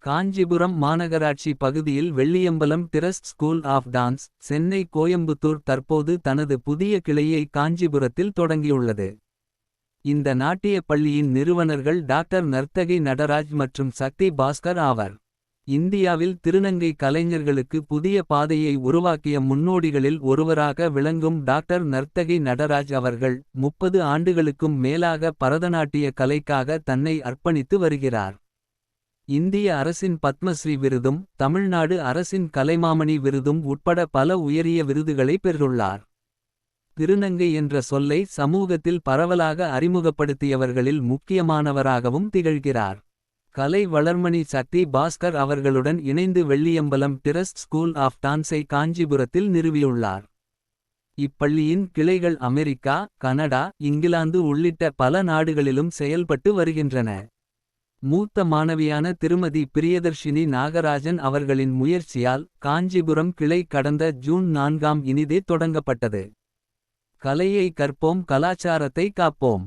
காஞ்சிபுரம் மாநகராட்சி பகுதியில் Velliyambalam trust school of dance. Chennai Coimbatore தற்போது தனது புதிய கிளையை காஞ்சிபுரத்தில் தொடங்கியுள்ளது. இந்த நாட்டியப் பள்ளியின் நிறுவனர்கள் டாக்டர் நர்த்தகி நடராஜ் மற்றும் சக்தி பாஸ்கர் ஆவர். இந்தியாவில் திருநங்கை கலைஞர்களுக்கு புதிய பாதையை உருவாக்கிய முன்னோடிகளில் ஒருவராக விளங்கும் டாக்டர் நர்த்தகி நடராஜ் அவர்கள் 30 ஆண்டுகளுக்கும் மேலாக பரதநாட்டிய கலைக்காக தன்னை அர்ப்பணித்து வருகிறார். இந்திய அரசின் பத்மஸ்ரீ விருதும் தமிழ்நாடு அரசின் கலைமாமணி விருதும் உட்பட பல உயரிய விருதுகளை பெற்றுள்ளார். திருநங்கை என்ற சொல்லை சமூகத்தில் பரவலாக அறிமுகப்படுத்தியவர்களில் முக்கியமானவராகவும் திகழ்கிறார். கலை வளர்மணி சக்தி பாஸ்கர் அவர்களுடன் இணைந்து வெள்ளியம்பலம் டிரஸ்ட் ஸ்கூல் ஆஃப் டான்ஸை காஞ்சிபுரத்தில் நிறுவியுள்ளார். இப்பள்ளியின் கிளைகள் அமெரிக்கா, கனடா, இங்கிலாந்து உள்ளிட்ட பல நாடுகளிலும் செயல்பட்டு வருகின்றன. மூத்த மாணவியான திருமதி பிரியதர்ஷினி நாகராஜன் அவர்களின் முயற்சியால் காஞ்சிபுரம் கிளை கடந்த ஜூன் 4ஆம் இனிதே தொடங்கப்பட்டது. கலையை கற்போம், கலாச்சாரத்தை காப்போம்.